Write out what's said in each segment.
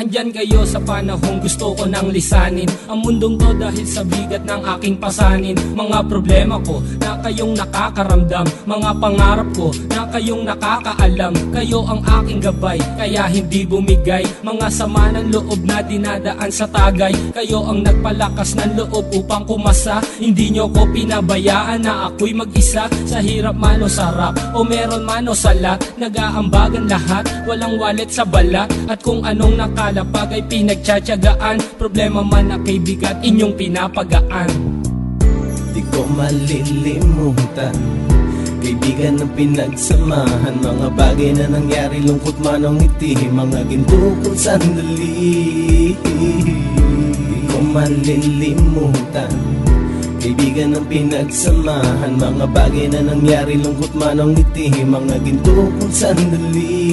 Andyan kayo sa panahong gusto ko nang lisanin ang mundong to dahil sa bigat ng aking pasanin. Mga problema ko na kayong nakakaramdam, mga pangarap ko na kayong nakakaalam. Kayo ang aking gabay, kaya hindi bumigay. Mga sama ng loob na dinadaan sa tagay. Kayo ang nagpalakas ng loob upang kumasa. Hindi nyo ko pinabayaan na ako'y mag-isa. Sa hirap man o sarap, o meron man o salat, nag-aambagan lahat, walang wallet sa balat. At kung anong nakalapag ay pinagtsatsagaan. Problema man na kay bigat, inyong pinapagaan. Di ko malilimutan kaibigan ng pinagsamahan, mga bagay na nangyari, lungkot man o ngiti, mga ginto kong sandali. Di ko malilimutan kaibigan ng pinagsamahan, mga bagay na nangyari, lungkot man o ngiti, mga ginto kong sandali.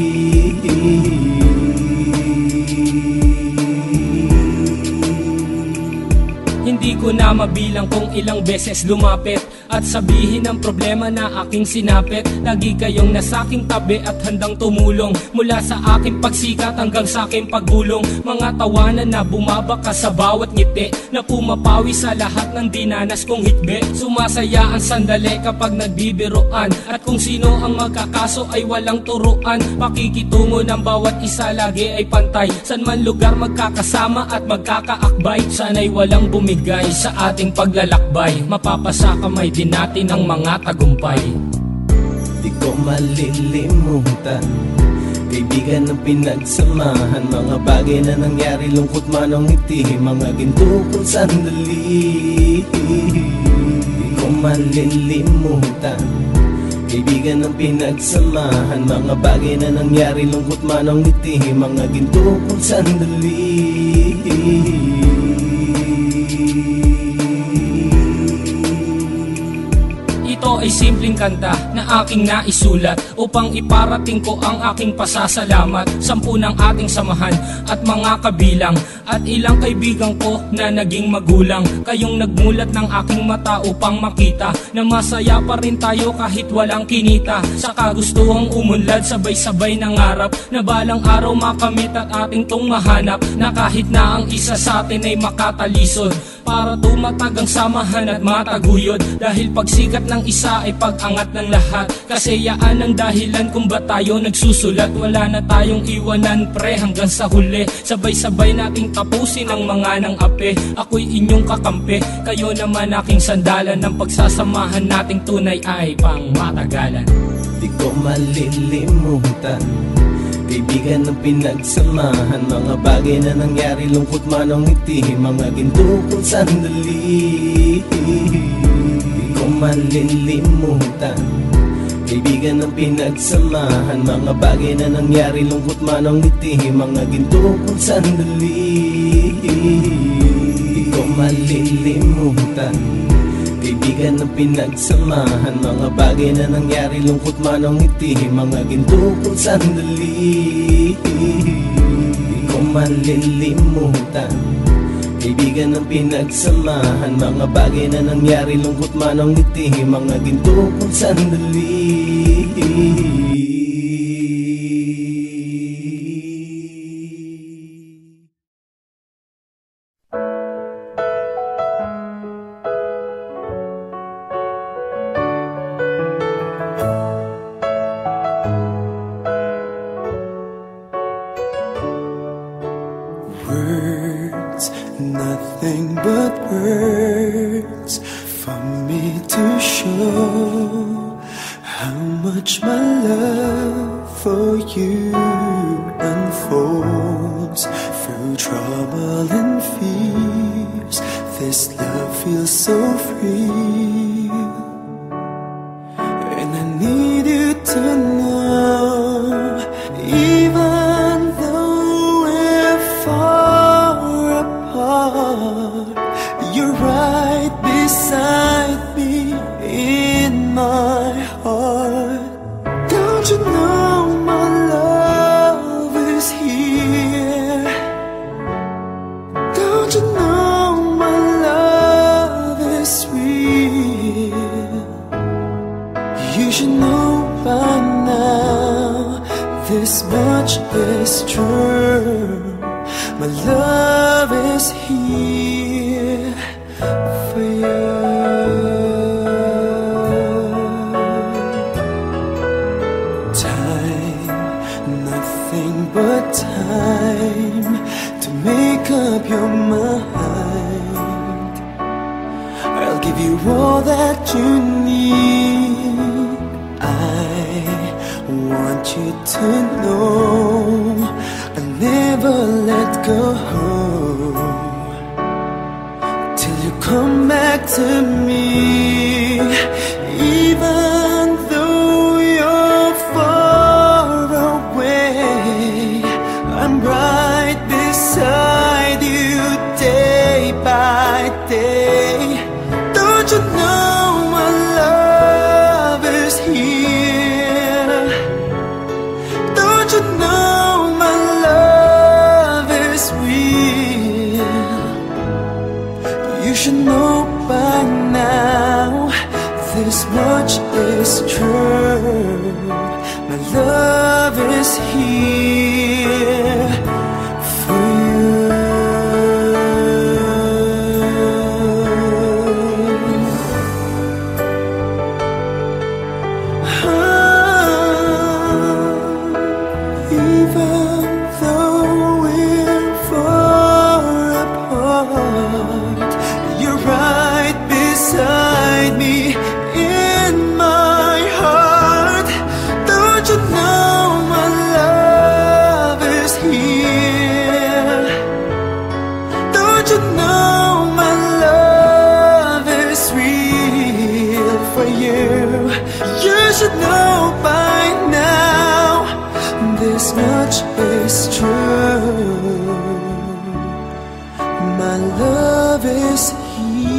Hindi ko na mabilang kung ilang beses lumapit at sabihin ang problema na aking sinapit. Lagi kayong nasa aking tabi at handang tumulong, mula sa aking pagsikat hanggang sa aking paggulong. Mga tawanan na bumabaka sa bawat ngiti, na pumapawi sa lahat ng dinanas kong hitbe. Sumasaya ang sandali kapag nagbibiroan, at kung sino ang magkakaso ay walang turuan. Pakikitungo ng bawat isa lagi ay pantay, san man lugar magkakasama at magkakaakbay. Sana'y walang bumigay sa ating paglalakbay, mapapasa kamay din natin ang mga tagumpay. Di ko malilimutan kaibigan ng pinagsamahan, mga bagay na nangyari, lungkot man o ngiti, mga ginto kong sandali. Di ko malilimutan kaibigan ng pinagsamahan, mga bagay na nangyari, lungkot man o ngiti, mga ginto kong sandali. Ito ay simpleng kanta na aking naisulat upang iparating ko ang aking pasasalamat. 10 ng ating samahan at mga kabilang, at ilang kaibigan ko na naging magulang. Kayong nagmulat ng aking mata upang makita na masaya pa rin tayo kahit walang kinita. Sa kagustuhang umunlad, sabay-sabay nangarap na balang araw makamit at ating tong mahanap, na kahit na ang isa sa atin ay makatalisod para tumatag ang samahan at mataguyod. Dahil pagsikat ng isa ay pag-angat ng lahat, kasi yaan ang dahilan kung ba't tayo nagsusulat. Wala na tayong iwanan pre hanggang sa huli, sabay-sabay nating tapusin ang mga nang ape. Ako'y inyong kakampi, kayo naman aking sandalan, ng pagsasamahan nating tunay ay pang matagalan. Di ko malilimutan kaibigan ng pinagsamahan, mga bagay na nangyari, lungkot man o ngiti, mga ginto kong sandali. Di ko malilimutan kaibigan ng pinagsamahan, mga bagay na nangyari, lungkot man o ngiti, mga ginto kong sandali. Di ko malilimutan kaibigan ng pinagsamahan, mga bagay na nangyari, lungkot man o ngiti, mga ginto kong sandali. Di ko malilimutan kaibigan ng pinagsamahan, mga bagay na nangyari, lungkot man o ngiti, mga ginto kong sandali. Nothing but words for me to show how much my love for you unfolds through trouble and fears. This love feels so free, and I need you to know, even though we're far apart, you're right beside me in my heart. Don't you know my love is here? Don't you know my love is real? You should know by now, this much is true. My love is here for you. Time, nothing but time to make up your mind. I'll give you all that you need. I want you to know I'll never let go till you come back to me. Even though you're far away, I'm right beside you day by day. Don't you know my love is here? Don't you know my love is real? You should know by now, this much is true. My love is here for you. Even though we're far apart, you're right beside me in my heart. Don't you know my love is here? Don't you know my love is real for you? You should know by now, this much is true. My love is here.